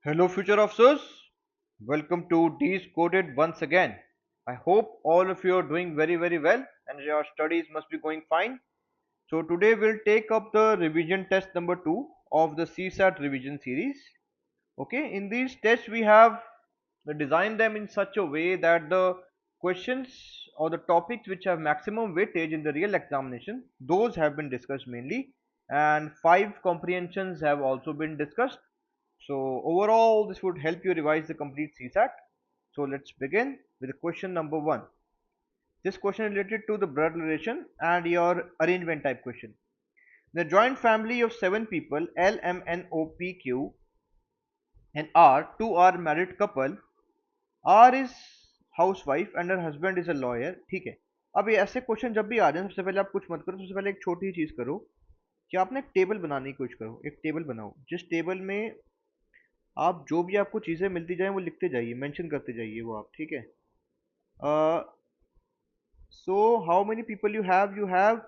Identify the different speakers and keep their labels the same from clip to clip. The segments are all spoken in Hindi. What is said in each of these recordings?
Speaker 1: Hello, future officers. Welcome to D's Coded once again. I hope all of you are doing very well and your studies must be going fine. So, today we'll take up the revision test number 2 of the CSAT revision series. Okay, in these tests, we have designed them in such a way that the questions or the topics which have maximum weightage in the real examination, those have been discussed mainly, and 5 comprehensions have also been discussed. So overall, this would help you revise the complete CSAT. So let's begin with question number 1. This question is related to the blood relation and your arrangement type question. The joint family of 7 people, L, M, N, O, P, Q and R, two are married couple. R is housewife and her husband is a lawyer. ठीक है. अब ये ऐसे क्वेश्चन जब भी आ जाए, सबसे पहले आप कुछ मत करो. सबसे पहले एक छोटी चीज करो कि आपने एक टेबल बनाने की कोशिश करो. एक टेबल बनाओ जिस टेबल में आप जो भी आपको चीजें मिलती जाए वो लिखते जाइए, मेंशन करते जाइए वो आप. ठीक है. So how many people you have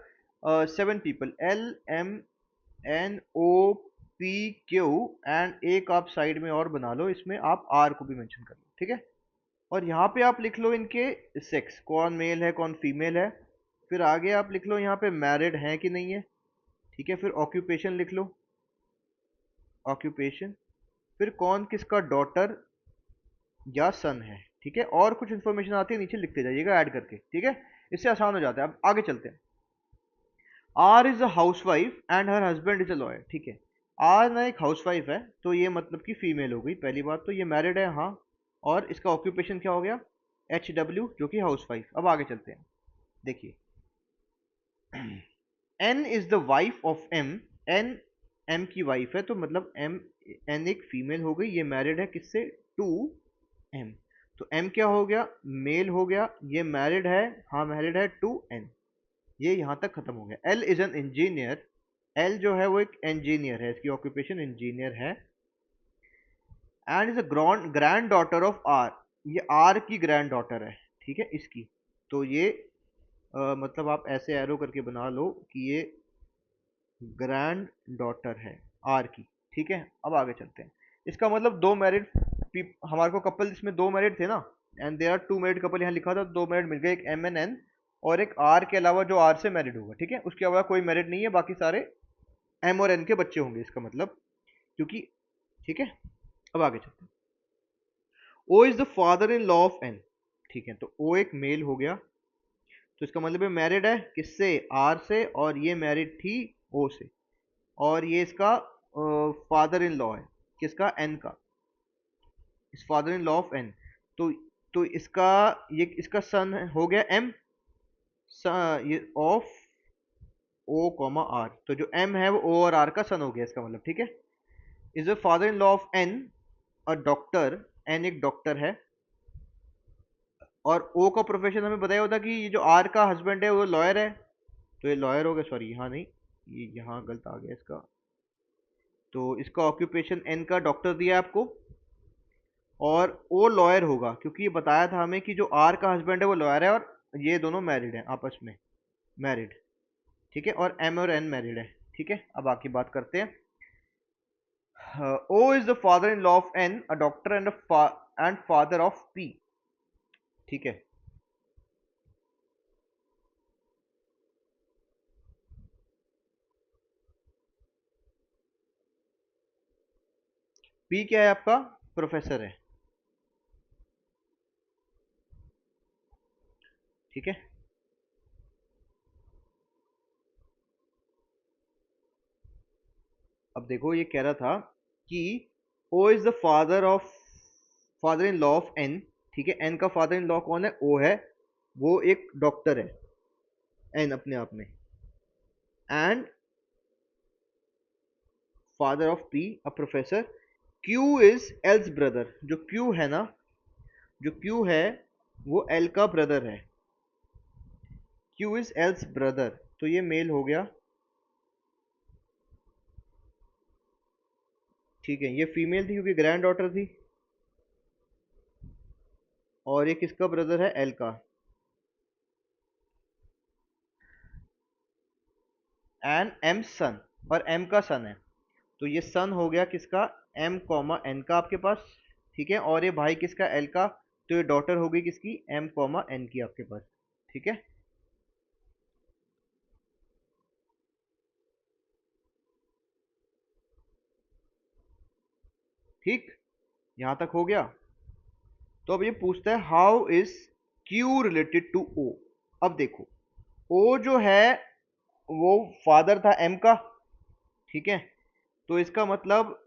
Speaker 1: 7 people, L, M, N, O, P, Q and एक आप साइड में और बना लो, इसमें आप आर को भी मेंशन कर लो. ठीक है. और यहाँ पे आप लिख लो इनके सेक्स, कौन मेल है कौन फीमेल है. फिर आगे आप लिख लो यहाँ पे मैरिड हैं कि नहीं है. ठीक है. फिर ऑक्यूपेशन लिख लो, ऑक्यूपेशन. फिर कौन किसका डॉटर या सन है. ठीक है. और कुछ इन्फॉर्मेशन आती है नीचे लिखते जाइएगा ऐड करके. ठीक है. इससे आसान हो जाता है. अब आगे चलते हैं. R is a housewife and her husband is a lawyer. ठीक है. आर ना एक हाउसवाइफ है, तो ये मतलब कि फीमेल हो गई. पहली बात तो ये मैरिड है, हाँ. और इसका ऑक्यूपेशन क्या हो गया, एच डब्ल्यू, जो कि हाउसवाइफ. अब आगे चलते हैं. देखिए, N is the wife of M. N M की वाइफ है, तो मतलब एम, एन एक फीमेल हो गई. ये मैरिड है किससे, टू एम. तो एम क्या हो गया, मेल हो गया. ये मैरिड है, हाँ मैरिड है टू एन. ये यहां तक खत्म हो गया. L is an engineer. L जो है वो एक इंजीनियर है, इसकी ऑक्यूपेशन इंजीनियर है. And is a granddaughter of R. ये आर की ग्रैंड डॉटर है. ठीक है, इसकी. तो ये मतलब आप ऐसे एरो करके बना लो कि ये ग्रैंड डॉटर है आर की. ठीक है. अब आगे चलते हैं. इसका मतलब दो मैरिड, हमारे को कपल इसमें दो मैरिड थे ना, and there are two married couple. यहाँ लिखा था दो मैरिड मिल गए, एक एम एन एन और एक आर के अलावा जो आर से मैरिड होगा. ठीक है. उसके अलावा कोई मैरिड नहीं है, बाकी सारे एम और एन के बच्चे होंगे इसका मतलब, क्योंकि. ठीक है. अब आगे चलते हैं. O is the father in law of N. ठीक है. तो ओ एक मेल हो गया, तो इसका मतलब ये मैरिड है किससे, आर से. और ये मैरिड थी ओ से. और ये इसका फादर इन लॉ है, किसका, एन का. Is father in law of N. तो इसका, ये इसका सन हो गया एम, ये ऑफ ओ कॉमा आर. तो जो एम है वो ओ और आर का सन हो गया इसका मतलब. ठीक है. Is the father in law of N a doctor. N एक डॉक्टर है. और ओ का प्रोफेशन हमें बताया होता कि ये जो आर का हस्बैंड है वो लॉयर है, तो ये लॉयर हो गया. सॉरी, यहाँ नहीं, ये यहाँ गलत आ गया इसका. तो इसका ऑक्यूपेशन एन का डॉक्टर दिया है आपको, और वो लॉयर होगा क्योंकि ये बताया था हमें कि जो आर का हस्बैंड है वो लॉयर है, और ये दोनों मैरिड हैं आपस में, मैरिड. ठीक है. और एम और एन मैरिड है. ठीक है. अब आगे बात करते हैं. O is the father in law of N a doctor and father of P. ठीक है. पी क्या है आपका, प्रोफेसर है. ठीक है. अब देखो, ये कह रहा था कि O is the father in law of N. ठीक है. एन का फादर इन लॉ कौन है, ओ है. वो एक डॉक्टर है, एन अपने आप में. And father of P a professor. Q is else brother. जो क्यू है ना, जो क्यू है वो एल का ब्रदर है. क्यू इज एल्स ब्रदर, तो ये मेल हो गया. ठीक है. ये फीमेल थी क्योंकि ग्रैंड डॉटर थी. और ये किसका ब्रदर है, एल का. एंड एम सन, और एम का सन है. तो ये सन हो गया किसका, एम कॉमा एन का आपके पास, ठीक है। और ये भाई किसका, एल का, तो ये डॉटर हो गई किसकी, एम कॉमा एन की आपके पास, ठीक है। ठीक, यहां तक हो गया। तो अब ये पूछता है how is Q related to O. अब देखो, ओ जो है वो फादर था एम का, ठीक है। तो इसका मतलब,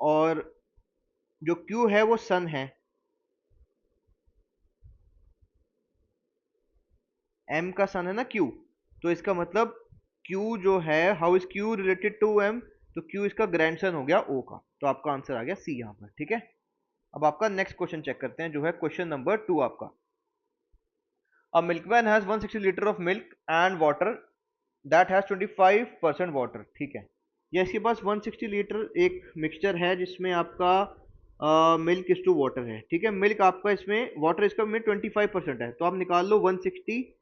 Speaker 1: और जो क्यू है वो सन है, एम का सन है ना क्यू। तो इसका मतलब क्यू जो है, how is Q related to M, तो क्यू इसका ग्रैंडसन हो गया ओ का। तो आपका आंसर आ गया सी यहाँ पर, ठीक है। अब आपका नेक्स्ट क्वेश्चन चेक करते हैं, जो है क्वेश्चन नंबर 2 आपका। A milkman has 160 litre of milk and water that has 25% water, ठीक है। ये इसके पास 160 लीटर एक मिक्सचर है जिसमें आपका मिल्क इज टू वाटर है, ठीक है। मिल्क आपका इसमें, वाटर इसका में 25% है, तो आप निकाल लो 160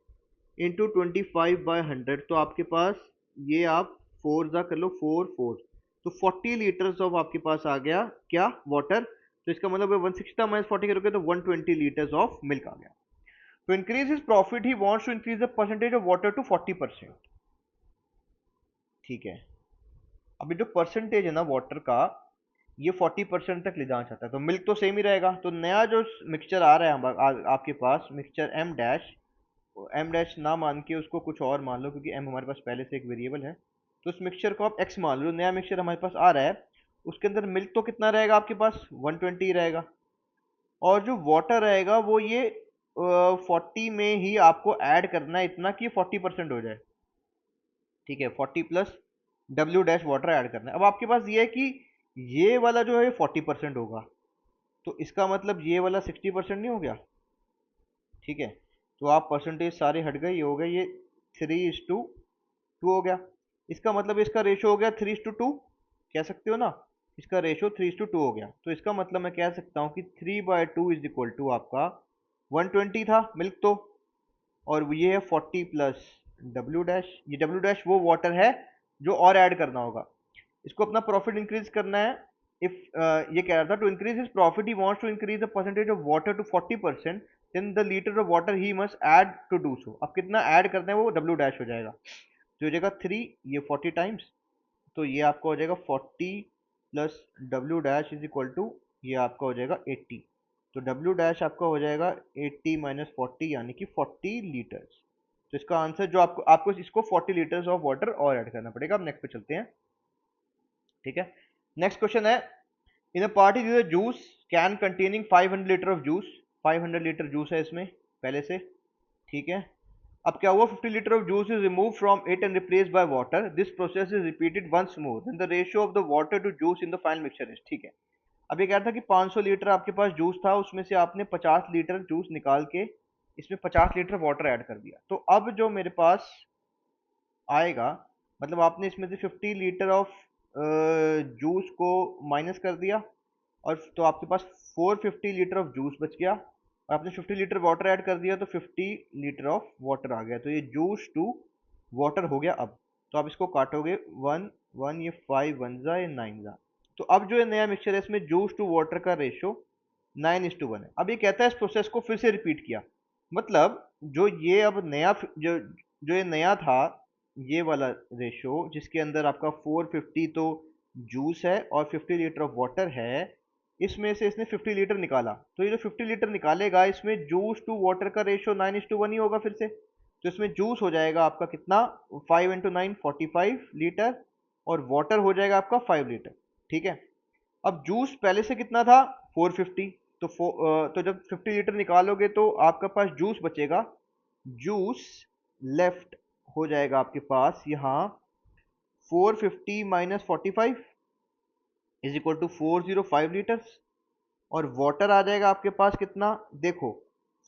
Speaker 1: इंटू 25/100, तो आपके पास ये आप फोर जा कर लो, फोर फोर, तो 40 लीटर्स ऑफ आपके पास आ गया क्या, वाटर। तो इसका मतलब 160 था माइनस 40 करोगे तो 120 लीटर्स ऑफ मिल्क आ गया। तो increase his profit he wants to increase the percentage of water to 40%, ठीक है। अभी जो परसेंटेज है ना वाटर का, ये 40% तक ले जाना चाहता है, तो मिल्क तो सेम ही रहेगा। तो नया जो मिक्सचर आ रहा है आपके पास, mixture M dash, M dash ना मान के उसको कुछ और मान लो, क्योंकि एम हमारे पास पहले से एक वेरिएबल है। तो उस मिक्सचर को आप एक्स मान लो, नया मिक्सचर हमारे पास आ रहा है, उसके अंदर मिल्क तो कितना रहेगा आपके पास, 120 रहेगा। और जो वाटर रहेगा वो ये 40 में ही आपको ऐड करना है, इतना कि 40% हो जाए, ठीक है। 40 plus W dash water add करना है। अब आपके पास ये है कि ये वाला जो है 40% होगा, तो इसका मतलब ये वाला 60% नहीं हो गया, ठीक है। तो आप परसेंटेज सारे हट गए, ये हो गया ये 3:2 हो गया। इसका मतलब इसका रेशो हो गया 3:2, कह सकते हो ना, इसका रेशो 3:2 हो गया। तो इसका मतलब मैं कह सकता हूँ कि 3/2 इज इक्वल टू आपका 120 था मिल्क तो, और ये है 40 प्लस डब्ल्यू डैश, ये डब्ल्यू डैश वो वाटर है जो और ऐड करना होगा। इसको अपना प्रॉफिट इंक्रीज करना है। इफ ये कह रहा था to increase his profit he wants to increase the percentage of water to 40%, then the litre of water he must add to do so. अब कितना ऐड करना है वो डब्ल्यू डैश हो जाएगा, तो हो जाएगा 3, ये 40 टाइम्स, तो ये आपका हो जाएगा 40 plus W dash is equal to, ये आपका हो जाएगा 80। तो डब्ल्यू डैश आपका हो जाएगा 80 माइनस 40 यानी कि 40 लीटर्स। तो इसका आंसर जो आपको आपको इसको 40 लीटर्स ऑफ वाटर और ऐड करना पड़ेगा। अब नेक्स्ट पे चलते हैं, ठीक है। नेक्स्ट क्वेश्चन है, in a party this juice can containing 500 litre of juice, 500 litre juice है इसमें पहले से, ठीक है। अब क्या हुआ, 50 litre of juice is remove from it and replace by water, this process is repeated once more, then the ratio of the water to juice in the final mixture is, ठीक है। अब ये कह रहा था कि 500 लीटर आपके पास जूस था, उसमें से आपने 50 लीटर जूस निकाल के इसमें 50 लीटर वाटर ऐड कर दिया। तो अब जो मेरे पास आएगा, मतलब आपने इसमें से 50 लीटर ऑफ जूस को माइनस कर दिया, और तो आपके पास 450 लीटर ऑफ जूस बच गया, और आपने 50 लीटर वाटर ऐड कर दिया, तो 50 लीटर ऑफ वाटर आ गया। तो ये जूस टू वाटर हो गया। अब तो आप इसको काटोगे, वन वन, ये 5 वन जा, ये 9 जा। तो अब जो ये नया मिक्सचर है इसमें जूस टू वाटर का रेशो 9:1 है। अब ये कहता है इस प्रोसेस को फिर से रिपीट किया, मतलब जो ये अब नया जो जो ये नया था, ये वाला रेशो जिसके अंदर आपका 450 तो जूस है और 50 लीटर ऑफ वाटर है, इसमें से इसने 50 लीटर निकाला, तो ये जो 50 लीटर निकालेगा इसमें जूस टू वाटर का रेशो 9:1 ही होगा फिर से। तो इसमें जूस हो जाएगा आपका कितना, 5 इंटू 9 45 लीटर, और वाटर हो जाएगा आपका 5 लीटर, ठीक है। अब जूस पहले से कितना था, 450, तो तो जब 50 लीटर निकालोगे तो आपका पास जूस बचेगा, जूस लेफ्ट हो जाएगा आपके पास यहाँ 450 minus 45 is equal to 405 litres, और वाटर आ जाएगा आपके पास कितना, देखो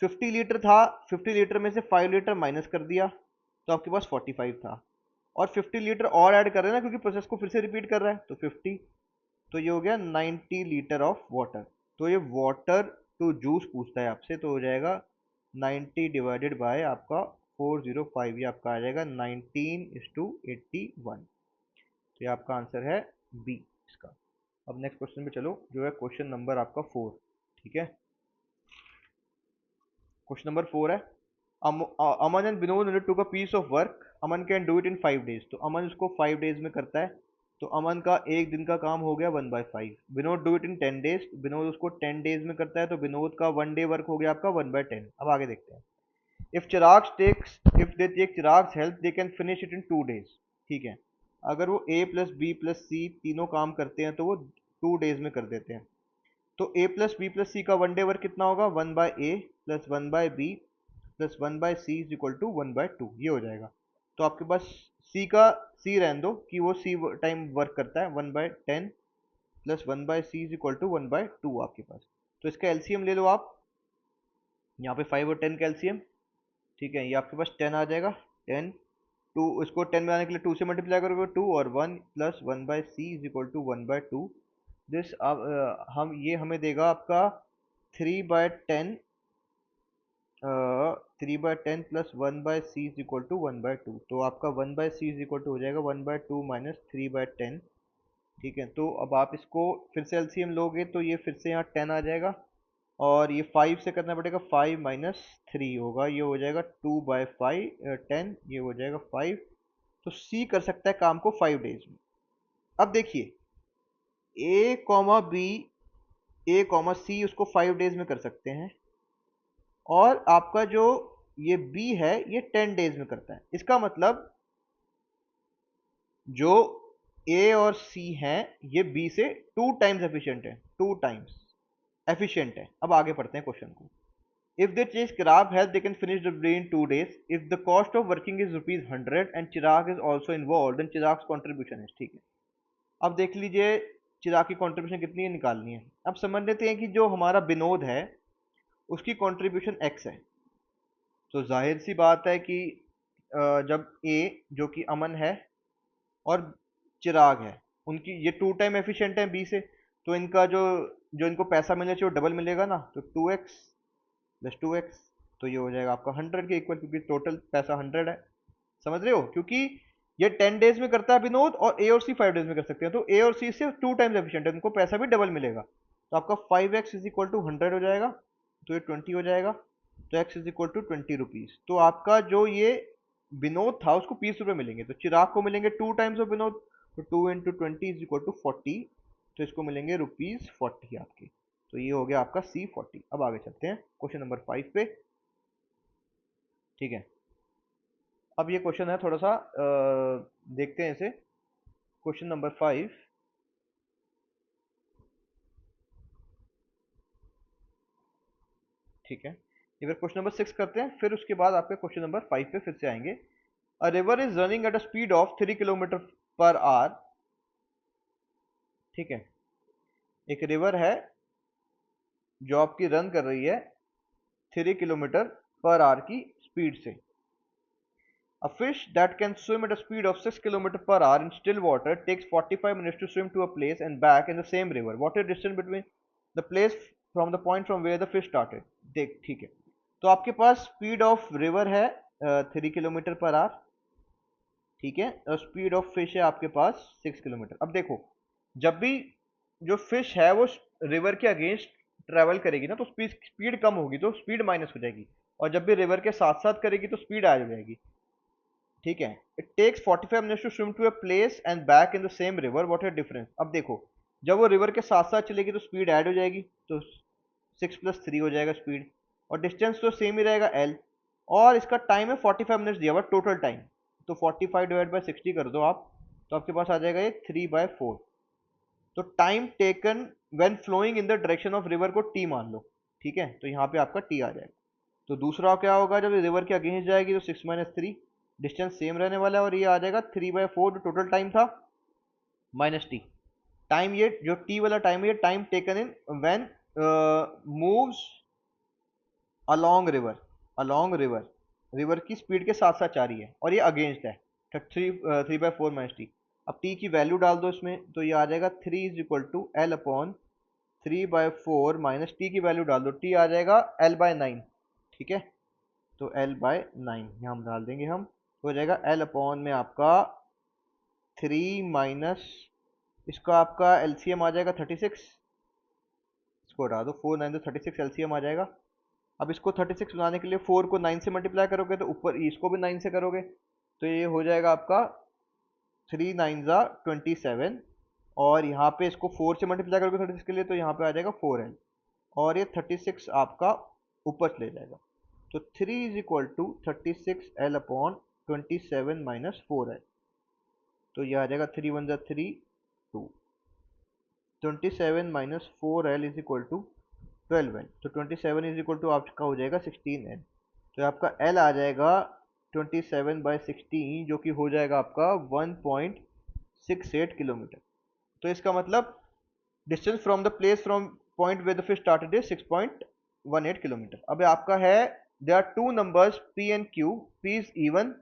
Speaker 1: 50 लीटर था, 50 लीटर में से 5 लीटर माइनस कर दिया, तो आपके पास 45 था, और 50 लीटर और ऐड कर रहे हैं ना, क्योंकि प्रोसेस को फिर से रिपीट कर रहा है, तो 50, तो ये हो गया 90 लीटर ऑफ वाटर। तो ये वाटर टू जूस पूछता है आपसे, तो हो जाएगा 90 डिवाइडेड बाय आपका 405, ये आपका आ जाएगा 19:81। तो ये आपका आंसर है बी। इसका। अब नेक्स्ट क्वेश्चन पे चलो, जो है क्वेश्चन नंबर आपका 4। ठीक है, क्वेश्चन नंबर 4 है, Aman and Vinod took a piece of work, Aman can do it in 5 days। तो अमन उसको 5 days में करता है, तो अमन का एक दिन का काम हो गया 1/5। Vinod do it in 10 days, Vinod उसको 10 days में करता है, तो विनोद का 1 day वर्क हो गया आपका 1/10। अब आगे देखते हैं, if they take Chirag's help they can finish it in 2 days। ठीक है, अगर वो A plus B plus C तीनों काम करते हैं तो वो 2 days में कर देते हैं। तो A plus B plus C का 1 day वर्क कितना होगा, 1/a plus 1/b plus 1/c is equal to 1/2, ये हो जाएगा। तो आपके पास सी का सी रहने दो कि वो सी टाइम वर्क करता है, 1/10 plus 1/c is equal to 1/2 आपके पास। तो इसका एलसीएम ले लो आप, यहाँ पे 5 और 10 का एलसीएम। ठीक है, ये आपके पास 10 आ जाएगा, 10, टू, इसको 10 में आने के लिए 2 से मल्टीप्लाई करोगे 2, और 1 plus 1/c is equal to 1/2। This हम ये हमें देगा आपका 3/10, 3/10 plus 1/c is equal to 1/2। तो आपका 1/c इज इक्वल टू हो जाएगा 1/2 माइनस 3/10। ठीक है, तो अब आप इसको फिर से एलसीएम लोगे तो ये फिर से यहाँ 10 आ जाएगा, और ये 5 से करना पड़ेगा, 5 माइनस 3 होगा, ये हो जाएगा 2/5, 10, ये हो जाएगा 5। तो सी कर सकता है काम को 5 days में। अब देखिए, ए कॉमा बी, ए कॉमा सी उसको 5 days में कर सकते हैं, और आपका जो ये बी है ये 10 days में करता है। इसका मतलब जो ए और सी हैं ये बी से 2 times एफिशिएंट है, 2 times एफिशिएंट है। अब आगे पढ़ते हैं क्वेश्चन को। If they chase Chirag help they can finish the day in 2 days। If the cost of working is ₹100 and Chirag is also involve, then Chirag contribution is. ठीक है, अब देख लीजिए चिराग की कॉन्ट्रीब्यूशन कितनी है, निकालनी है। अब समझ लेते हैं कि जो हमारा विनोद है उसकी कॉन्ट्रीब्यूशन x है। तो जाहिर सी बात है कि जब ए जो कि अमन है और चिराग है, उनकी ये 2 टाइम एफिशिएंट है बी से, तो इनका जो जो इनको पैसा मिलना चाहिए वो डबल मिलेगा ना, तो 2x प्लस 2x, तो ये हो जाएगा आपका 100 के इक्वल, क्योंकि टोटल पैसा 100 है। समझ रहे हो, क्योंकि ये 10 days में करता है विनोद, और ए और सी 5 days में कर सकते हैं, तो ए और सी से 2 टाइम्स एफिशिएंट है, उनको पैसा भी डबल मिलेगा। तो आपका 5x इज इक्वल टू 100 हो जाएगा, तो ये 20 हो जाएगा, तो x is equal to 20 rupees. तो आपका जो ये विनोद था उसको 20 रुपये मिलेंगे, तो चिराग को मिलेंगे 2 times ऑफ विनोद, तो 2 × 20 इज इक्वल टू 40, तो इसको मिलेंगे ₹40 आपके। तो ये हो गया आपका C40। अब आगे चलते हैं क्वेश्चन नंबर 5 पे। ठीक है, अब ये क्वेश्चन है थोड़ा सा देखते हैं इसे, क्वेश्चन नंबर 5। ठीक है, ये फिर क्वेश्चन नंबर 6 करते हैं, फिर उसके बाद आपके क्वेश्चन नंबर 5 पे फिर से आएंगे। A river is running at a speed of 3 kilometre per hour. ठीक है, एक रिवर है जो आपकी रन कर रही है 3 किलोमीटर पर आवर की स्पीड से। A fish that can swim at a speed of 6 kilometers per hour in still water takes 45 minutes to swim to a place and back in the same river. What is the distance between the place from the point from where the fish started? देख, ठीक है, तो आपके पास स्पीड ऑफ रिवर है 3 किलोमीटर पर आवर। ठीक है, और स्पीड ऑफ फिश है आपके पास 6 किलोमीटर। अब देखो, जब भी जो फिश है वो रिवर के अगेंस्ट ट्रेवल करेगी ना, तो स्पीड स्पीड कम होगी, तो स्पीड माइनस हो जाएगी, और जब भी रिवर के साथ साथ करेगी तो स्पीड आ जाएगी। ठीक है, it takes 45 minutes to swim to a place and back in the same river, what is difference. अब देखो, जब वो रिवर के साथ साथ चलेगी तो स्पीड ऐड हो जाएगी, तो 6 + 3 हो जाएगा स्पीड, और डिस्टेंस तो सेम ही रहेगा l, और इसका टाइम है 45 मिनट्स दिया हुआ टोटल टाइम, तो 45 डिवाइड बाई 60 कर दो आप, तो आपके पास आ जाएगा ये 3/4। तो time taken when flowing in the direction of river को t मान लो। ठीक है, तो यहाँ पे आपका t आ जाएगा। तो दूसरा क्या होगा, जब रिवर के अगेंस्ट जाएगी तो 6 - 3, डिस्टेंस सेम रहने वाला है, और ये आ जाएगा 3/4 जो टोटल टाइम था माइनस टी। टाइम ये जो टी वाला टाइम है, ये time taken in when moves along river, river की स्पीड के साथ साथ जा रही है, और ये अगेंस्ट है 3/4 माइनस टी। अब टी की वैल्यू डाल दो इसमें, तो ये आ जाएगा 3 is equal to L upon 3/4 minus T की वैल्यू डाल दो, टी आ जाएगा L/9। ठीक है, तो L/9 यहाँ हम डाल देंगे हम, तो हो जाएगा L अपॉन में आपका 3 माइनस इसका आपका एलसीएम आ जाएगा 36, इसको हटा दो, 4 9 36 एलसीएम आ जाएगा। अब इसको 36 बनाने के लिए 4 को 9 से मल्टीप्लाई करोगे तो ऊपर इसको भी 9 से करोगे तो ये हो जाएगा आपका 3 9 ज़ा 27, और यहाँ पे इसको 4 से मल्टीप्लाई करोगे 36 के लिए तो यहाँ पे आ जाएगा 4l, और ये 36 आपका ऊपर ले जाएगा। तो 3 is equal to 36l upon 27 minus 4l, तो ये आ जाएगा 3 1 ज़ा 3 2, 27 minus 4l is equal to 12l, तो 27 इज इक्वल टू आपका हो जाएगा 16l। तो आपका l आ जाएगा 27/16 जो कि हो जाएगा आपका 1.68 किलोमीटर। तो इसका मतलब distance from the place from point where the fish started is 6.18 kilometre. अब आपका है there are two numbers p and q, p is even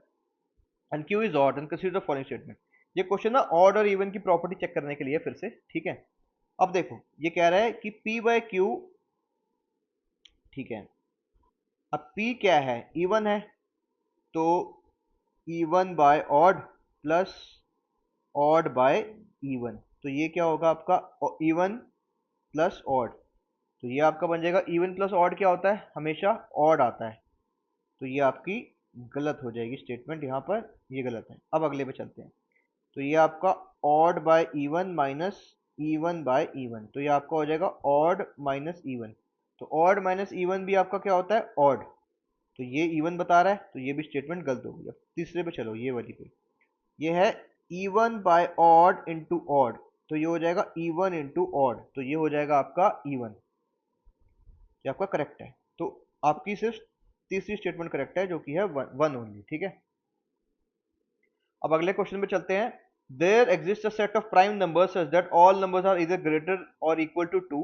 Speaker 1: and q is odd and consider the following statement. ये क्वेश्चन ना ऑड और इवन की प्रॉपर्टी चेक करने के लिए फिर से, ठीक है। अब देखो ये कह रहा है कि p बाय q, ठीक है। अब p क्या है, इवन है, तो even by odd plus odd by even, तो ये क्या होगा आपका इवन प्लस ऑड, तो ये आपका बन जाएगा इवन प्लस ऑड क्या होता है, हमेशा ऑड आता है, तो ये आपकी गलत हो जाएगी स्टेटमेंट यहाँ पर, ये गलत है। अब अगले पे चलते हैं, तो ये आपका odd by even minus even by even, तो ये आपका हो जाएगा ऑड माइनस इवन, तो ऑड माइनस इवन भी आपका क्या होता है, ऑड, तो ये इवन बता रहा है तो ये भी स्टेटमेंट गलत हो गई। अब तीसरे पे चलो, ये वाली पे, ये है even by odd into odd, तो ये हो जाएगा इवन इंटू ऑड, तो ये हो जाएगा आपका इवन, ये आपका करेक्ट है। तो आपकी सिर्फ तीसरी स्टेटमेंट करेक्ट है जो कि है वन ओनली, ठीक है। अब अगले क्वेश्चन पे चलते हैं। There exist a set of prime numbers such that all numbers are इधर ग्रेटर और equal to 2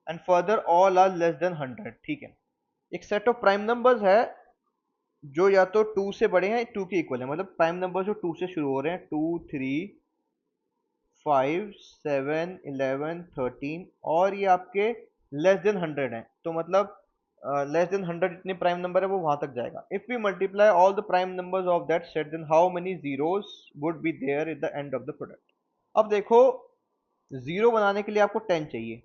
Speaker 1: and further all are less than 100, ठीक है। एक सेट ऑफ प्राइम नंबर्स है जो या तो 2 से बड़े हैं 2 के इक्वल है, मतलब प्राइम नंबर जो 2 से शुरू हो रहे हैं, 2 3 5 7 11 13, और ये आपके लेस देन 100 है, तो मतलब लेस देन 100 जितने प्राइम नंबर है वो वहां तक जाएगा। If we multiply all the prime numbers of that set then how many zeros would be there at the end of the product. अब देखो, जीरो बनाने के लिए आपको 10 चाहिए,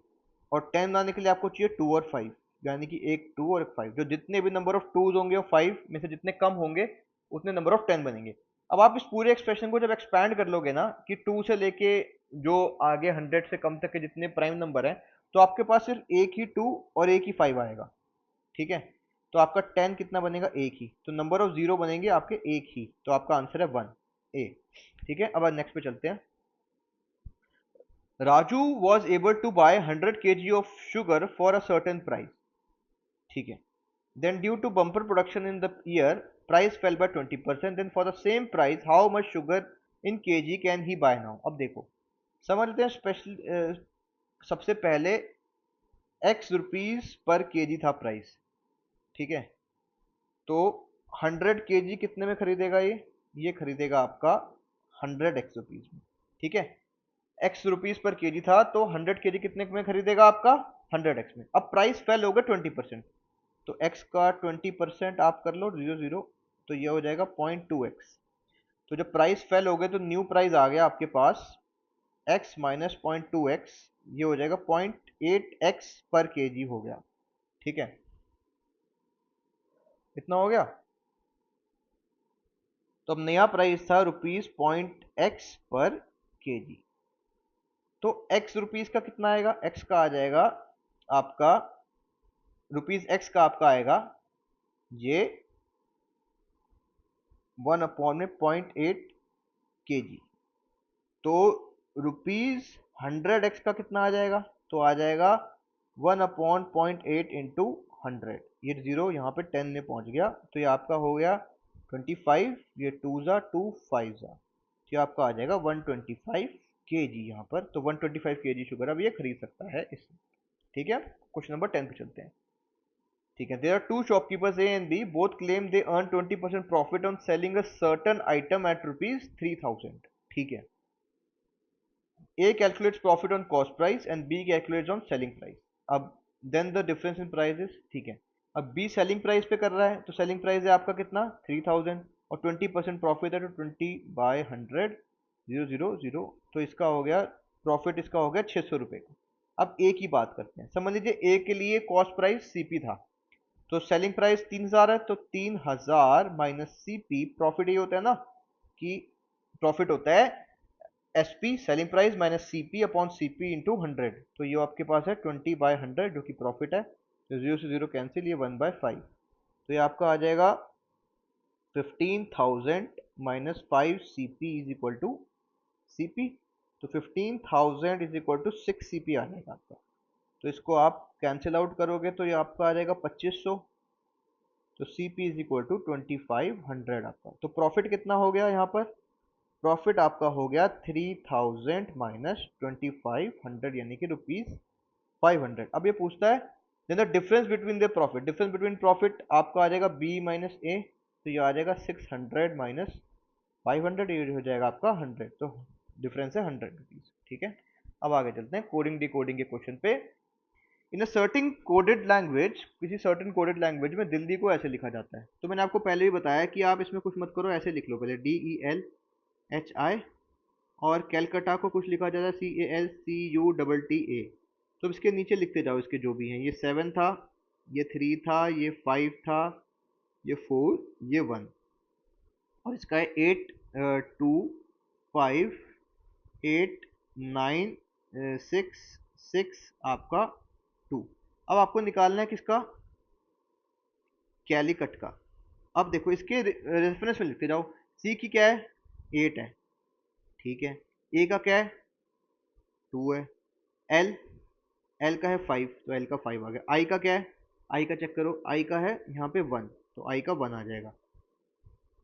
Speaker 1: और 10 बनाने के लिए आपको चाहिए 2 और 5, यानी कि एक 2 और एक 5, जो जितने भी नंबर ऑफ 2s होंगे और 5 में से जितने कम होंगे उतने नंबर ऑफ 10 बनेंगे। अब आप इस पूरे एक्सप्रेशन को जब एक्सपैंड कर लोगे ना कि 2 से लेके जो आगे 100 से कम तक के जितने प्राइम नंबर हैं, तो आपके पास सिर्फ एक ही 2 और एक ही 5 आएगा, ठीक है। तो आपका 10 कितना बनेगा, एक ही, तो नंबर ऑफ जीरो बनेंगे आपके एक ही, तो आपका आंसर है 1 ए, ठीक है। अब नेक्स्ट पे चलते हैं। Raju was able to buy 100 kg of sugar for a certain price, ठीक है। Then due to bumper production in the year, price fell by 20%. Then for the same price, how much sugar in kg can he buy now? अब देखो समझ लेते हैं स्पेशल, सबसे पहले x रुपीज पर केजी था प्राइस, ठीक है। तो 100 केजी कितने में खरीदेगा ये खरीदेगा आपका 100 x रुपीज में, ठीक है। x रुपीज पर केजी था तो 100 केजी कितने में खरीदेगा आपका 100x में। अब प्राइस फेल हो गया 20%, तो x का 20% आप कर लो 0 0, तो ये हो जाएगा 0.2x। तो जब प्राइस फेल हो गए तो न्यू प्राइस आ गया आपके पास x माइनस 0.2x, ये हो जाएगा 0.8x पर केजी हो गया, ठीक है। इतना हो गया। तो अब नया प्राइस था रुपीज 0.x पर केजी, तो x रुपीज का कितना आएगा, x का आ जाएगा आपका रुपीज x का आपका आएगा ये 1 अपॉन में 0.8 केजी, तो रुपीज 100x का कितना आ जाएगा, तो आ जाएगा 1 अपॉन 0.8 इंटू 100, ये जीरो यहाँ पे 10 में पहुंच गया, तो ये आपका हो गया 25, ये 2 जा 2 5 जा, तो ये आपका आ जाएगा 125 केजी यहाँ पर, तो 125 केजी शुगर अब ये खरीद सकता है इससे, ठीक है। क्वेश्चन नंबर 10 पे चलते हैं, ठीक है। There are two shopkeepers A and B, both claim they earn 20% profit on selling a certain item at rupees 3000, ठीक है। A calculates profit on cost price and B calculates on selling price. अब then the difference in prices, ठीक है। अब B selling price पे कर रहा है तो selling price है आपका कितना 3000, और 20% प्रॉफिट है तो 20 बाय 100 0 0 0, तो इसका हो गया प्रॉफिट इसका हो गया 600 रुपये का। अब ए की बात करते हैं। समझ लीजिए ए के लिए कॉस्ट प्राइस सीपी था, तो सेलिंग प्राइस 3000 है, तो 3000 माइनस सीपी, प्रॉफिट ये होता है ना कि प्रॉफिट होता है SP selling price minus CP upon CP into 100। तो ये आपके पास है 20/100 जो कि प्रॉफिट है। तो 0 से 0 कैंसिल, ये 1/5। तो ये आपका आ जाएगा 15,000 minus 5 CP is equal to CP. तो 15,000 इज इक्वल टू 6 सीपी आ जाएगा आपका। तो इसको आप कैंसिल आउट करोगे तो ये आपका आ जाएगा 2500। तो सीपी इज इक्वल टू 2500 आपका। तो प्रॉफिट कितना हो गया यहाँ पर? प्रॉफिट आपका हो गया 3000 माइनस 2500 यानी कि ₹500। अब ये पूछता है then the difference between the profit. Difference between profit आपका आ जाएगा बी माइनस ए, तो ये आ जाएगा 600 माइनस 500, ये हो जाएगा आपका 100। तो डिफरेंस है ₹100। ठीक है, अब आगे चलते हैं कोडिंग डिकोडिंग के क्वेश्चन पे। इन अ सर्टेन कोडेड लैंग्वेज, किसी सर्टेन कोडेड लैंग्वेज में दिल्ली को ऐसे लिखा जाता है। तो मैंने आपको पहले भी बताया कि आप इसमें कुछ मत करो, ऐसे लिख लो पहले DELHI, और कैलकाटा को कुछ लिखा जाता है CALCUTTA। तो इसके नीचे लिखते जाओ इसके जो भी हैं। ये 7 था, ये 3 था, ये 5 था, ये 4, ये 1, और इसका है 8 2 5 8 9 6 6 आपका 2। अब आपको निकालना है किसका? कैलिकट का। अब देखो इसके रेफरेंस में लिखते जाओ। सी की क्या है? 8 है, ठीक है। ए का क्या है? 2 है। एल एल का है 5, तो एल का 5 आ गया। आई का क्या है? आई का चेक करो, आई का है यहाँ पे 1, तो आई का 1 आ जाएगा।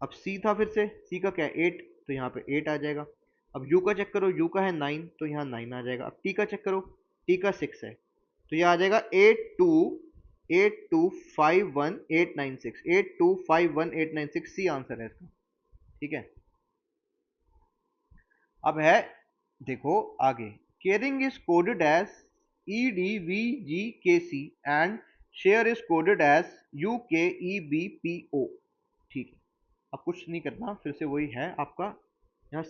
Speaker 1: अब सी था, फिर से सी का क्या है? 8, तो यहाँ पे 8 आ जाएगा। अब यू का चेक करो, यू का है 9, तो यहाँ 9 आ जाएगा। अब टी का चेक करो, टी का 6 है, तो ये आ जाएगा 8251 896, 8251 896, सी आंसर है इसका। ठीक है, अब है देखो आगे। Caring is coded as EDVGKC and share is coded as UKEBPO। ठीक है, अब कुछ नहीं करना, फिर से वही है आपका। यहाँ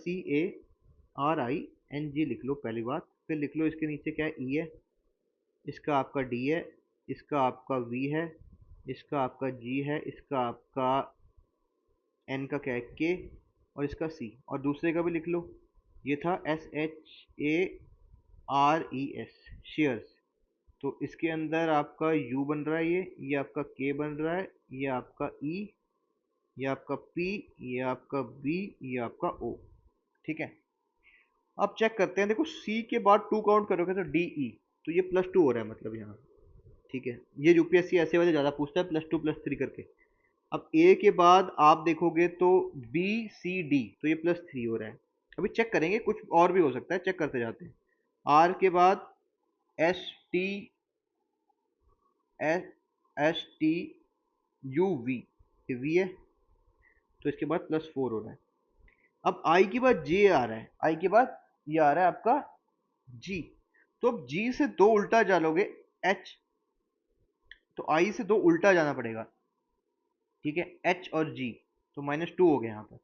Speaker 1: CARING लिख लो पहली बात, फिर लिख लो इसके नीचे क्या है? E है, इसका आपका D है, इसका आपका V है, इसका आपका G है, इसका आपका N का क्या है? K, और इसका C, और दूसरे का भी लिख लो। ये था SHARES, शेयर्स। तो इसके अंदर आपका U बन रहा है, ये आपका K बन रहा है, ये आपका E, ये आपका P, ये आपका B, ये आपका O। ठीक है, अब चेक करते हैं। देखो C के बाद 2 काउंट करोगे तो DE, तो ये +2 हो रहा है मतलब यहाँ। ठीक है, ये यूपीएससी ऐसे वाले ज़्यादा पूछता है, +2 +3 करके। अब A के बाद आप देखोगे तो BCD, तो ये +3 हो रहा है। अभी चेक करेंगे, कुछ और भी हो सकता है, चेक करते जाते हैं। R के बाद ST STUV, ये V है, तो इसके बाद +4 हो रहा है। अब I के बाद J आ रहा है, I के बाद ये आ रहा है आपका G। तो अब G से 2 उल्टा डालोगे H, तो I से 2 उल्टा जाना पड़ेगा। ठीक है, H और G, तो -2 हो गया यहाँ पर।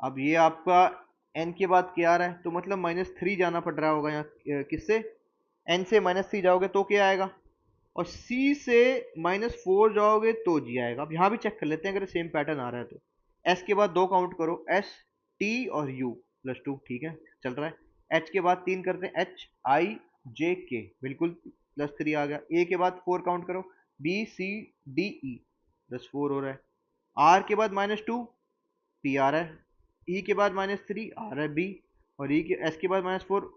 Speaker 1: अब ये आपका N के बाद क्या आ रहा है, तो मतलब -3 जाना पड़ रहा होगा यहाँ। किससे? N से -3 जाओगे तो क्या आएगा, और C से -4 जाओगे तो G आएगा। अब यहाँ भी चेक कर लेते हैं अगर सेम पैटर्न आ रहा है तो। S के बाद 2 काउंट करो, S T और U, +2, ठीक है चल रहा है। H के बाद 3 करते हैं, HIJK, बिल्कुल +3 आ गया। A के बाद 4 काउंट करो, BCDE, +4 हो रहा है। R के बाद -2, P आ रहा है। E के बाद -3 आ रहा है B, और E के S के बाद -4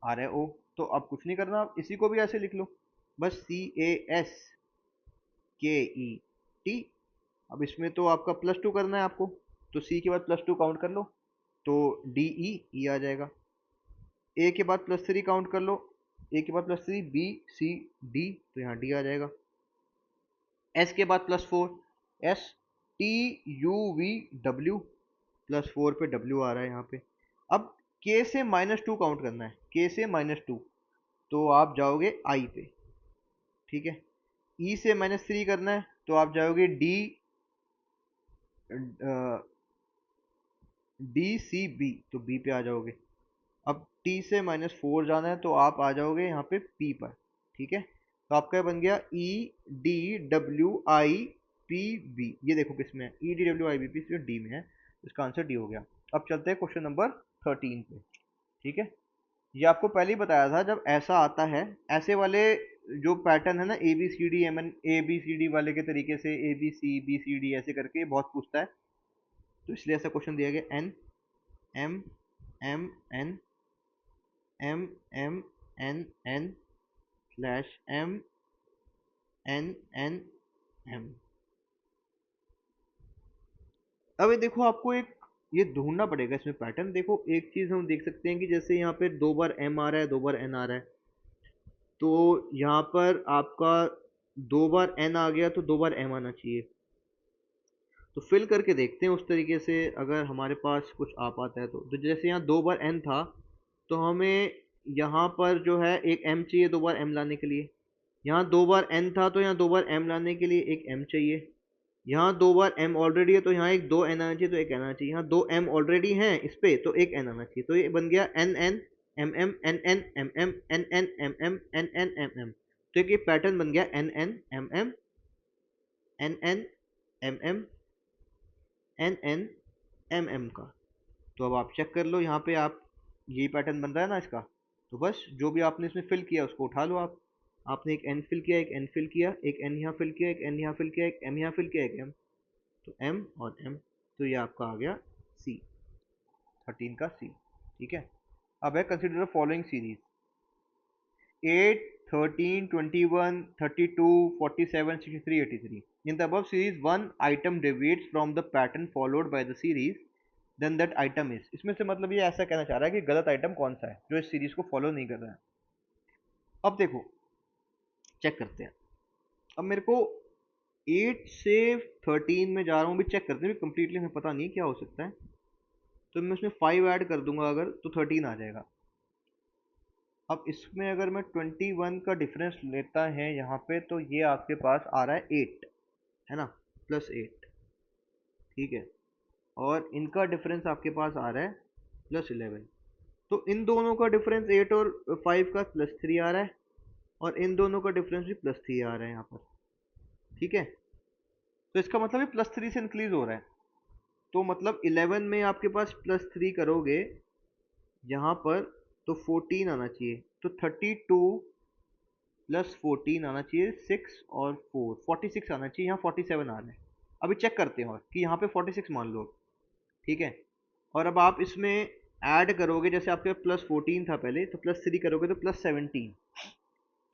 Speaker 1: आ रहा है O। तो अब कुछ नहीं करना, आप इसी को भी ऐसे लिख लो, बस CASKET। अब इसमें तो आपका +2 करना है आपको, तो C के बाद +2 काउंट कर लो, तो DE, E आ जाएगा। A के बाद +3 काउंट कर लो, A के बाद +3 BCD, तो यहाँ D आ जाएगा। S के बाद +4, STUVW, +4 पे W आ रहा है यहाँ पे। अब K से -2 काउंट करना है, K से -2, तो आप जाओगे I पे। ठीक है, E से -3 करना है, तो आप जाओगे DCB, तो B पे आ जाओगे। अब t से -4 जाना है तो आप आ जाओगे यहाँ पे p पर, ठीक है। तो आपका बन गया E D W I P B, ये देखो किस में है, E D W I B P D में है, इसका आंसर डी हो गया। अब चलते हैं क्वेश्चन नंबर 13 पे, ठीक है। ये आपको पहले ही बताया था, जब ऐसा आता है, ऐसे वाले जो पैटर्न है ना, A B C D M N, A B C D वाले के तरीके से A B C B C D ऐसे करके बहुत पूछता है, तो इसलिए ऐसा क्वेश्चन दिया गया। N M M N M M N N slash M N N M. अब ये देखो, आपको एक ये ढूंढना पड़ेगा इसमें पैटर्न। देखो एक चीज हम देख सकते हैं कि जैसे यहाँ पे 2 बार एम आ रहा है, 2 बार एन आ रहा है, तो यहाँ पर आपका 2 बार एन आ गया तो 2 बार एम आना चाहिए। तो फिल करके देखते हैं उस तरीके से, अगर हमारे पास कुछ आ पाता है तो जैसे यहाँ 2 बार एन था, तो हमें यहाँ पर जो है एक एम चाहिए 2 बार एम लाने के लिए। यहाँ 2 बार एन था तो यहाँ 2 बार एम लाने के लिए एक एम चाहिए। यहाँ 2 बार एम ऑलरेडी है तो यहाँ एक 2 एन आना चाहिए, तो एक एन आना चाहिए। यहाँ 2 एम ऑलरेडी हैं इस पे, तो एक एन आना चाहिए। तो ये बन गया N N M M N N M M N N M M N N M M. N N M pattern बन गया N N M M N N M M N N M M का। तो अब आप चेक कर लो, यहाँ पे आप यही पैटर्न बन रहा है ना इसका। तो बस जो भी आपने इसमें फिल किया उसको उठा लो आप। आपने एक एन फिल किया, एक एन फिल किया, एक एन यहाँ फिल किया, एक एन यहाँ फिल किया, एक एम यहाँ फिल किया, एक एम, तो एम और एम, तो ये आपका आ गया सी, 13 का सी, ठीक है। अब है consider following series 8 13 21 32 47 63 83। In the above series one item deviates from the pattern followed by the series, then that item is। इसमें से मतलब ये ऐसा कहना चाह रहा है कि गलत आइटम कौन सा है जो इस सीरीज को फॉलो नहीं कर रहा है। अब देखो चेक करते हैं। अब मेरे को 8 से 13 में जा रहा हूँ, भी चेक करते हैं, कंप्लीटली हमें पता नहीं क्या हो सकता है। तो मैं उसमें 5 ऐड कर दूंगा अगर, तो 13 आ जाएगा। अब इसमें अगर मैं 21 का डिफरेंस लेता है यहाँ पे, तो ये आपके पास आ रहा है 8, है ना, +8, ठीक है। और इनका डिफरेंस आपके पास आ रहा है +11। तो इन दोनों का डिफरेंस 8 और 5 का +3 आ रहा है, और इन दोनों का डिफरेंस भी +3 आ रहा है यहाँ पर, ठीक है। तो इसका मतलब ये +3 से इंक्रीज हो रहा है। तो मतलब 11 में आपके पास +3 करोगे यहाँ पर, तो 14 आना चाहिए। तो 32 + 14 आना चाहिए, 6 और 4 46 आना चाहिए, यहाँ 47 आ रहा है। अभी चेक करते हैं और कि यहाँ पे 46 मान लो, ठीक है। और अब आप इसमें ऐड करोगे, जैसे आपके +14 था पहले, तो +3 करोगे तो +17।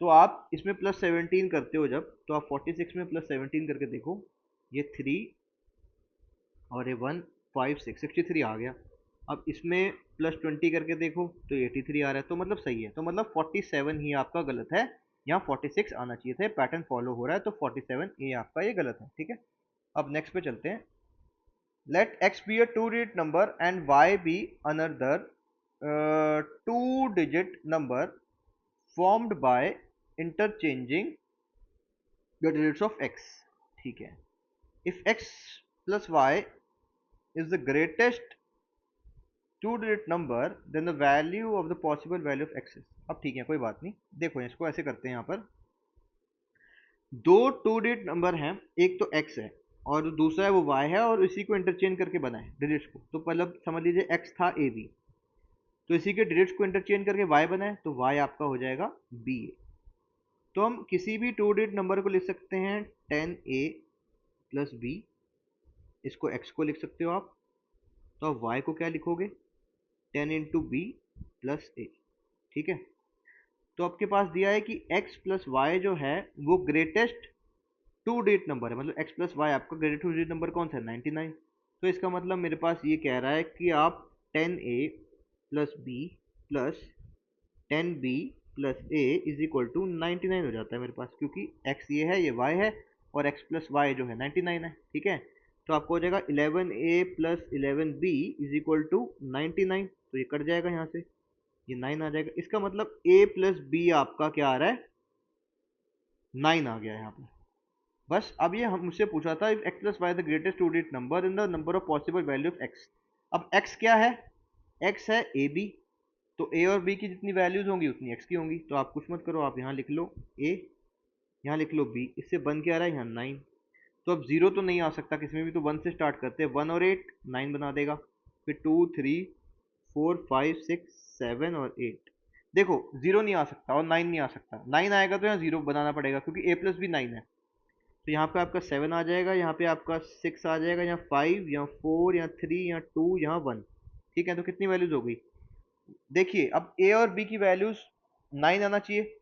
Speaker 1: तो आप इसमें +17 करते हो जब, तो आप 46 में +17 करके देखो, ये 3 और ये 1 5 6 63 आ गया। अब इसमें +20 करके देखो तो 83 आ रहा है। तो मतलब सही है, तो मतलब 47 ही आपका गलत है, यहाँ 46 आना चाहिए था। पैटर्न फॉलो हो रहा है, तो 47 ये आपका ये गलत है, ठीक है। अब नेक्स्ट पे चलते हैं। Let x be a 2-digit number and y be another 2-digit number formed by interchanging the digits of x, ठीक है। if x plus y is the greatest 2-digit number, then the value of the possible value of x is। अब ठीक है, कोई बात नहीं, देखो इसको ऐसे करते हैं। यहाँ पर दो 2-digit नंबर हैं, एक तो x है और दूसरा है वो y है, और इसी को इंटरचेंज करके बना है डिजिट्स को। तो मतलब समझ लीजिए x था a b, तो इसी के डिजिट्स को इंटरचेंज करके y बना है, तो y आपका हो जाएगा b a। तो हम किसी भी 2-digit नंबर को लिख सकते हैं 10a + b, इसको x को लिख सकते हो आप। तो अब y को क्या लिखोगे, 10 × b + a, ठीक है। तो आपके पास दिया है कि x + y जो है वो ग्रेटेस्ट 2-digit नंबर है, मतलब x + y आपका ग्रेटेस्ट 2-digit नंबर कौन सा है, 99। तो इसका मतलब मेरे पास ये कह रहा है कि आप 10a + b + 10b + a = 99 हो जाता है मेरे पास, क्योंकि x ये है, ये y है, और x + y जो है 99 है, ठीक है। तो आपको हो जाएगा 11a + 11b = 99। तो ये कट जाएगा यहाँ से, ये 9 आ जाएगा। इसका मतलब a + b आपका क्या आ रहा है, 9 आ गया यहाँ पे। बस अब ये हमसे पूछा था, if x + y the greatest 2-digit number in the number of possible value of x। अब x क्या है, x है ab, तो ए और बी की जितनी वैल्यूज होंगी उतनी एक्स की होंगी। तो आप कुछ मत करो, आप यहाँ लिख लो ए, यहाँ लिख लो बी, इससे बन के आ रहा है यहाँ 9। तो अब जीरो तो नहीं आ सकता किसी में भी, तो 1 से स्टार्ट करते हैं। 1 और 8 9 बना देगा। फिर 2 3 4 5 6 7 और 8। देखो जीरो नहीं आ सकता और 9 नहीं आ सकता। 9 आएगा तो यहाँ जीरो बनाना पड़ेगा क्योंकि ए प्लस भी 9 है। तो यहाँ पे आपका 7 आ जाएगा, यहाँ पे आपका 6 आ जाएगा, यहाँ 5, यहाँ 4, यहाँ 3, यहाँ 2, यहाँ 1। ठीक है, तो कितनी वैल्यूज हो गई? देखिए अब ए और बी की वैल्यूज 9 आना चाहिए।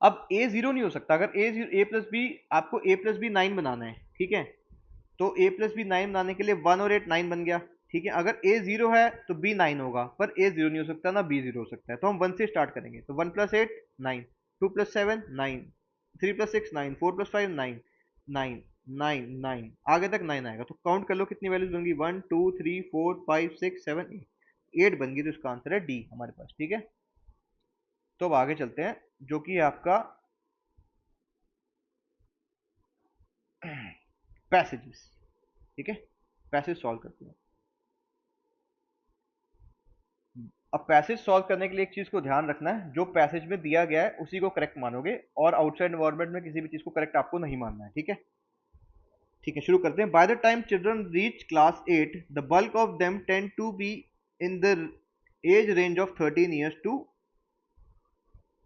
Speaker 1: अब ए जीरो नहीं हो सकता। अगर ए प्लस बी, आपको ए प्लस बी 9 बनाना है, ठीक है, तो ए प्लस बी 9 बनाने के लिए 1 और 8 9 बन गया। ठीक है, अगर ए जीरो है तो बी 9 होगा, पर ए जीरो नहीं हो सकता ना बी जीरो हो सकता है। तो हम 1 से स्टार्ट करेंगे। तो 1 प्लस 8 9, 2 प्लस 7 9, 3 प्लस 6 9, 4 प्लस 5 9, 9 9 9, आगे तक 9 आएगा। तो काउंट कर लो कितनी वैल्यूज होंगी, 1 2 3 4 5 6 7 8। 8 बन गई, तो इसका आंसर है डी हमारे पास। ठीक है, तो अब आगे चलते हैं, जो कि है आपका पैसेजेस। ठीक है, पैसेज सॉल्व करते हैं। अब पैसेज सॉल्व करने के लिए एक चीज को ध्यान रखना है, जो पैसेज में दिया गया है उसी को करेक्ट मानोगे, और आउटसाइड एनवायरनमेंट में किसी भी चीज को करेक्ट आपको नहीं मानना है। ठीक है, ठीक है, शुरू करते हैं। By the time children reach class 8 the bulk of them tend to be in the age range of 13 years to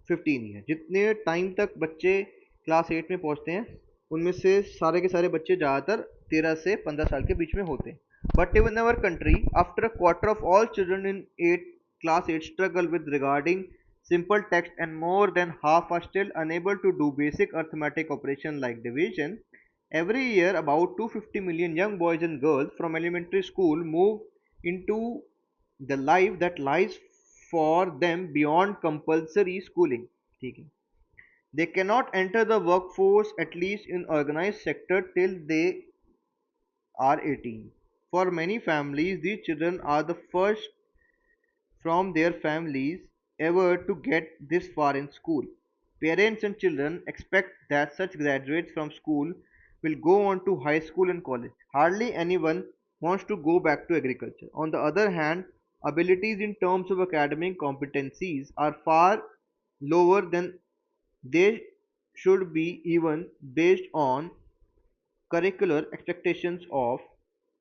Speaker 1: 15 year. जितने टाइम तक बच्चे क्लास 8 में पहुंचते हैं उनमें से सारे के सारे बच्चे ज़्यादातर 13 से 15 साल के बीच में होते हैं। But in our country after a quarter of all children in 8 class 8 struggle with regarding simple text, and more than half are still unable to do basic arithmetic operation like division. Every year about 250 million young boys and girls from elementary school move into the life that lies for them beyond compulsory schooling. ठीक है, they cannot enter the workforce at least in organized sector till they are 18. For many families these children are the first from their families ever to get this far in school. Parents and children expect that such graduates from school will go on to high school and college. Hardly anyone wants to go back to agriculture. On the other hand, abilities in terms of academic competencies are far lower than they should be, even based on curricular expectations of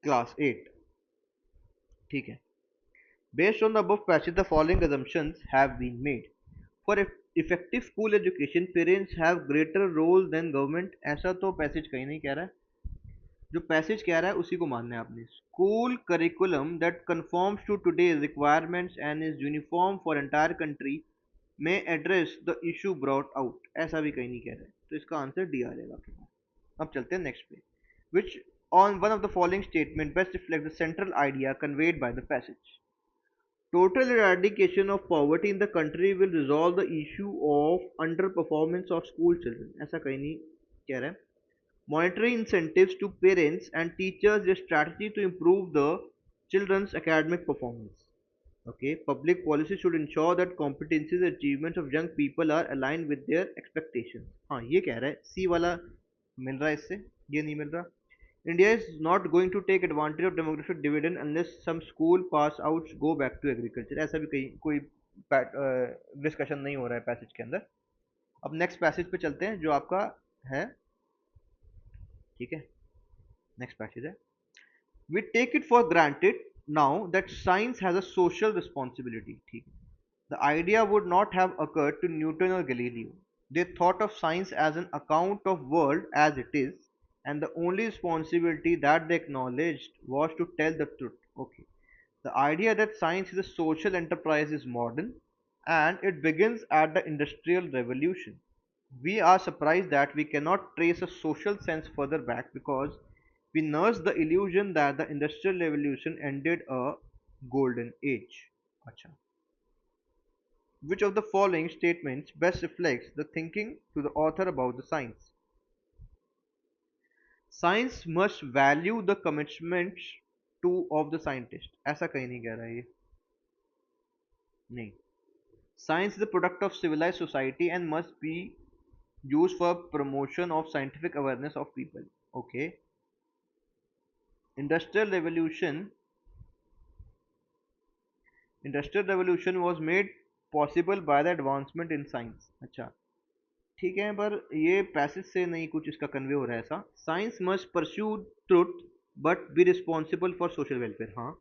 Speaker 1: class 8. ठीक है, based on the above passage, the following assumptions have been made. For effective school education, parents have greater role than government. ऐसा तो पैसेज कहीं नहीं कह रहा है, जो पैसेज कह रहा है उसी को मानना है आपने। School curriculum that conforms to today's requirements and is uniform for entire country may address the issue brought out. ऐसा भी कहीं नहीं कह रहा है, तो इसका आंसर डी आ जाएगा आपके पास। अब चलते हैं नेक्स्ट पे। Which on one of the following statement best reflects the central idea conveyed by the passage? Total eradication of poverty in the country will resolve the issue of underperformance of school children. ऐसा कहीं नहीं कह रहा है। Monetary incentives to parents and teachers a strategy to improve the children's academic performance. Okay, public policy should ensure that competencies and achievements of young people are aligned with their expectations. हाँ ये कह रहा है, सी वाला मिल रहा है इससे, ये नहीं मिल रहा। India is not going to take advantage of demographic dividend unless some school pass outs go back to agriculture. ऐसा भी कहीं कोई डिस्कशन नहीं हो रहा है पैसेज के अंदर। अब नेक्स्ट पैसेज पे चलते हैं जो आपका है। ठीक है, नेक्स्ट पैसेज है, we take it for granted now that science has a social responsibility. ठीक है, the idea would not have occurred to Newton or Galileo. They thought of science as an account of world as it is, and the only responsibility that they acknowledged was to tell the truth. Okay, the idea that science is a social enterprise is modern, and it begins at the Industrial Revolution. We are surprised that we cannot trace a social sense further back because we nurse the illusion that the Industrial Revolution ended a golden age. Acha. Which of the following statements best reflects the thinking to the author about the science? Science must value the commitments to of the scientist. ऐसा कहीं नहीं कह रहा है ये, नहीं। Science is the product of civilized society and must be used for promotion of scientific awareness of people. Okay. Industrial revolution industrial revolution was made possible by the advancement in science. अच्छा, ठीक है, पर ये पैसेज से नहीं कुछ इसका कन्वे हो रहा है ऐसा। Science must pursue truth but be responsible for social welfare. हाँ,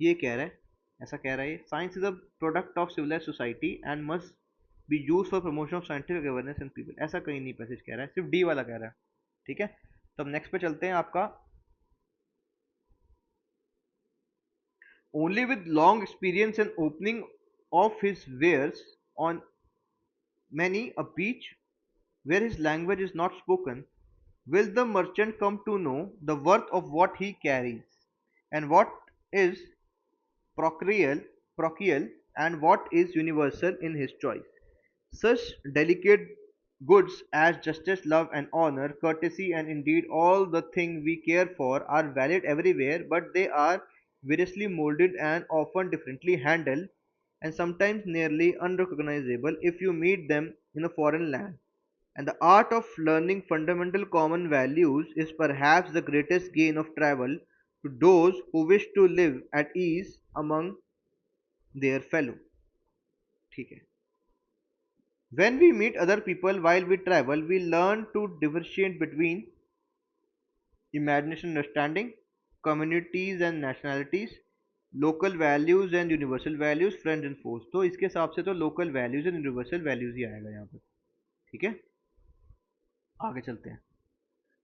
Speaker 1: ये कह रहा है, ऐसा कह रहा है। Science is a product of civilise society and must be use for promotion of scientific awareness and people. ऐसा कहीं नहीं पैसेज कह रहा है, सिर्फ डी वाला कह रहा है। ठीक है, तो अब नेक्स्ट पे चलते हैं आपका। Only with long experience and opening of his wares on many a beach where his language is not spoken, will the merchant come to know the worth of what he carries, and what is procreal, prochial, and what is universal in his choice. Such delicate goods as justice, love, and honor, courtesy, and indeed all the things we care for are valid everywhere, but they are variously molded and often differently handled, and sometimes nearly unrecognizable if you meet them in a foreign land. And the art of learning fundamental common values is perhaps the greatest gain of travel to those who wish to live at ease among their fellow. ठीक है, when we meet other people while we travel, we learn to differentiate between imagination and understanding, communities and nationalities, local values and universal values, friends and foes. तो इसके हिसाब से तो local values and universal values ही आएगा यहाँ पर। ठीक है, आगे चलते हैं।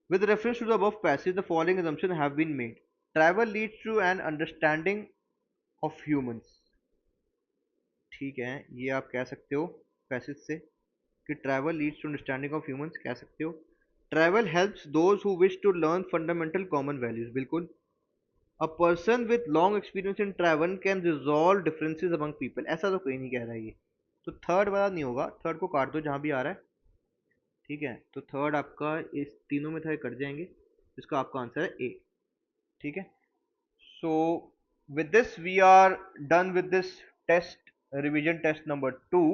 Speaker 1: With reference to the above passage, the following assumptions have been made. Travel leads to an understanding of humans. ठीक है, ये आप कह सकते हो पैसेज से कि travel leads to understanding of humans, कह सकते हो। Travel helps those who wish to learn fundamental common values, बिल्कुल। A person with long experience in travel can resolve differences among people. ऐसा तो कोई नहीं कह रहा है ये, तो थर्ड वाला नहीं होगा, थर्ड को काट दो जहां भी आ रहा है। ठीक है, तो थर्ड आपका इस तीनों में था, कट जाएंगे, इसका आपका आंसर है ए। ठीक है, so with this we are done with this test, revision test number 2।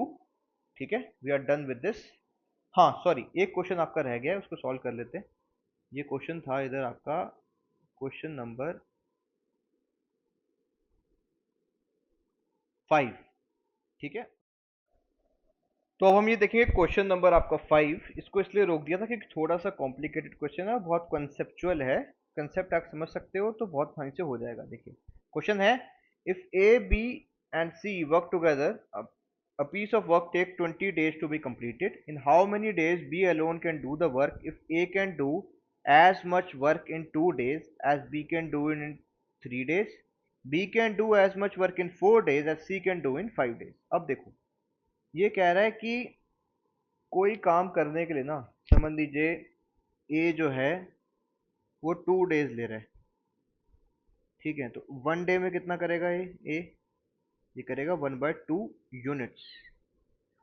Speaker 1: ठीक है, we are done with this। हाँ सॉरी, एक क्वेश्चन आपका रह गया है, उसको सॉल्व कर लेते हैं। ये क्वेश्चन था इधर आपका क्वेश्चन नंबर 5। ठीक है, तो अब हम ये देखेंगे क्वेश्चन नंबर आपका 5। इसको इसलिए रोक दिया था क्योंकि थोड़ा सा कॉम्प्लिकेटेड क्वेश्चन है, बहुत कंसेप्चुअल है। कंसेप्ट आप समझ सकते हो तो बहुत आसानी से हो जाएगा। देखिए क्वेश्चन है, if A B and C work together, a piece of work take 20 days to be completed. In how many days B alone can do the work if A can do as much work in 2 days as B can do in 3 days? B can do as much work in 4 days as C can do in 5 days। अब देखो, ये कह रहा है कि कोई काम करने के लिए ना, समझ लीजिए ए जो है वो 2 डेज ले रहा है। ठीक है, तो 1 डे में कितना करेगा ए, ये करेगा 1/2 यूनिट्स।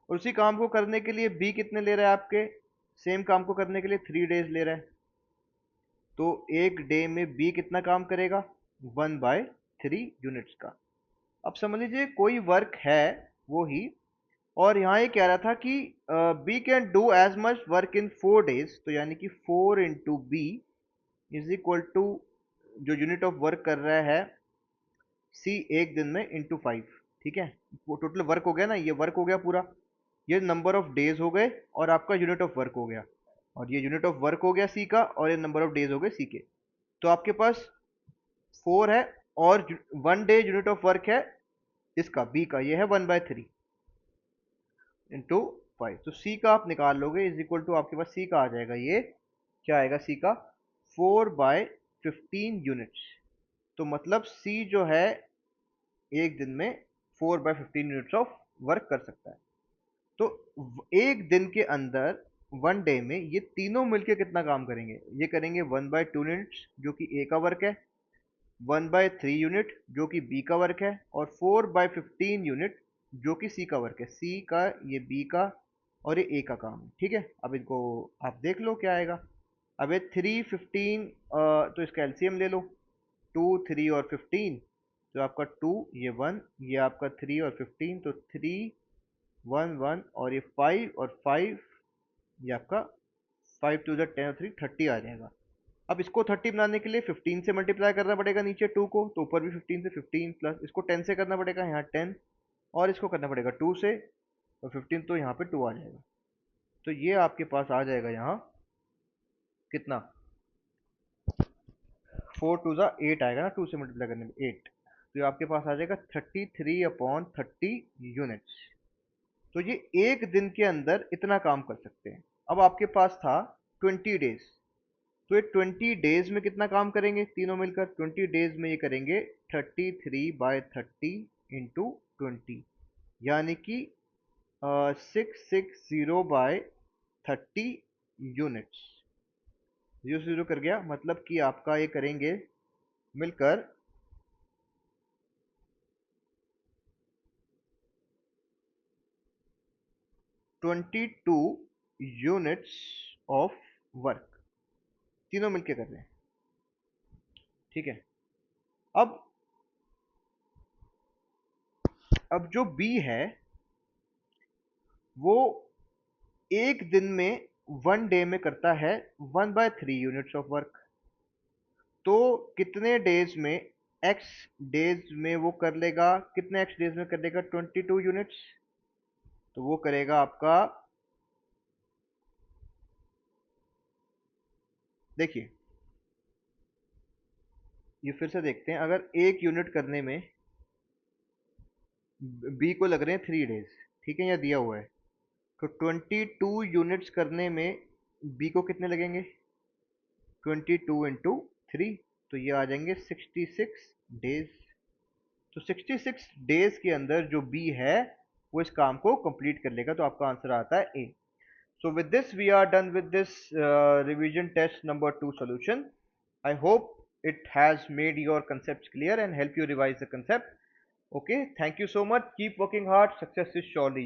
Speaker 1: और उसी काम को करने के लिए बी कितने ले रहा है, आपके सेम काम को करने के लिए 3 डेज ले रहा है। तो एक डे में बी कितना काम करेगा, 1/3 यूनिट्स का। अब समझ लीजिए कोई वर्क है वो ही, और यहाँ ये कह रहा था कि B can do as much work in 4 days, तो यानी कि 4 × बी इज इक्वल टू जो यूनिट ऑफ वर्क कर रहा है सी एक दिन में इंटू 5। ठीक है, वो टोटल वर्क हो गया ना, ये वर्क हो गया पूरा, ये नंबर ऑफ डेज हो गए और आपका यूनिट ऑफ वर्क हो गया, और ये यूनिट ऑफ वर्क हो गया सी का, और ये नंबर ऑफ डेज हो गए सी के। तो आपके पास 4 है, और 1 डे यूनिट ऑफ वर्क है इसका बी का, ये है 1/3 इंटू 5। तो सी का आप निकाल लोगे, इज इक्वल टू आपके पास सी का आ जाएगा, ये क्या आएगा सी का, 4/15 यूनिट्स। तो मतलब सी जो है एक दिन में 4/15 यूनिट्स ऑफ वर्क कर सकता है। तो एक दिन के अंदर 1 डे में ये तीनों मिलके कितना काम करेंगे, ये करेंगे 1/2 यूनिट्स जो कि ए का वर्क है, 1/3 यूनिट जो कि बी का वर्क है, और 4/15 यूनिट जो कि सी का वर्क है। सी का, ये बी का, और ये ए का काम है। ठीक है, अब इनको आप देख लो क्या आएगा। अब ये 3 15, तो इसका एलसीएम ले लो, 2 3 और 15, तो आपका 2, ये 1, ये आपका 3 और 15, तो 3 1 1, और ये 5 और 5, ये आपका 5 2 10 और 3 30 आ जाएगा। अब इसको 30 बनाने के लिए 15 से मल्टीप्लाई करना पड़ेगा नीचे 2 को, तो ऊपर भी 15 से 15 प्लस इसको 10 से करना पड़ेगा यहाँ 10, और इसको करना पड़ेगा 2 से, और 15 तो यहाँ पे 2 आ जाएगा। तो ये आपके पास आ जाएगा यहाँ कितना, 4 टू ज़ा 8 आएगा ना, 2 से मल्टीप्लाई करने में 8, तो ये आपके पास आ जाएगा 33/30 यूनिट्स। तो ये एक दिन के अंदर इतना काम कर सकते हैं। अब आपके पास था 20 डेज, तो ये 20 डेज में कितना काम करेंगे तीनों मिलकर, 20 डेज में ये करेंगे 33/30 इंटू 20, यानी कि 660/30 यूनिट्स। जीरो से जीरो कर गया, मतलब कि आपका ये करेंगे मिलकर 22 यूनिट्स ऑफ वर्क, तीनों मिलके कर रहे हैं। ठीक है। अब जो बी है वो एक दिन में 1 डे में करता है 1/3 यूनिट्स ऑफ वर्क, तो कितने डेज में, एक्स डेज में वो कर लेगा, कितने एक्स डेज में कर लेगा 22 यूनिट्स, तो वो करेगा आपका, देखिए ये फिर से देखते हैं, अगर एक यूनिट करने में बी को लग रहे हैं 3 डेज, ठीक है, या दिया हुआ है, तो 22 यूनिट्स करने में बी को कितने लगेंगे, 22 इंटू 3, तो ये आ जाएंगे 66 डेज। तो 66 डेज के अंदर जो बी है वो इस काम को कंप्लीट कर लेगा, तो आपका आंसर आता है ए। So with this we are done with this revision test number 2 solution. I hope it has made your concepts clear and help you revise the concept. Okay, thank you so much. Keep working hard. Success is surely yours.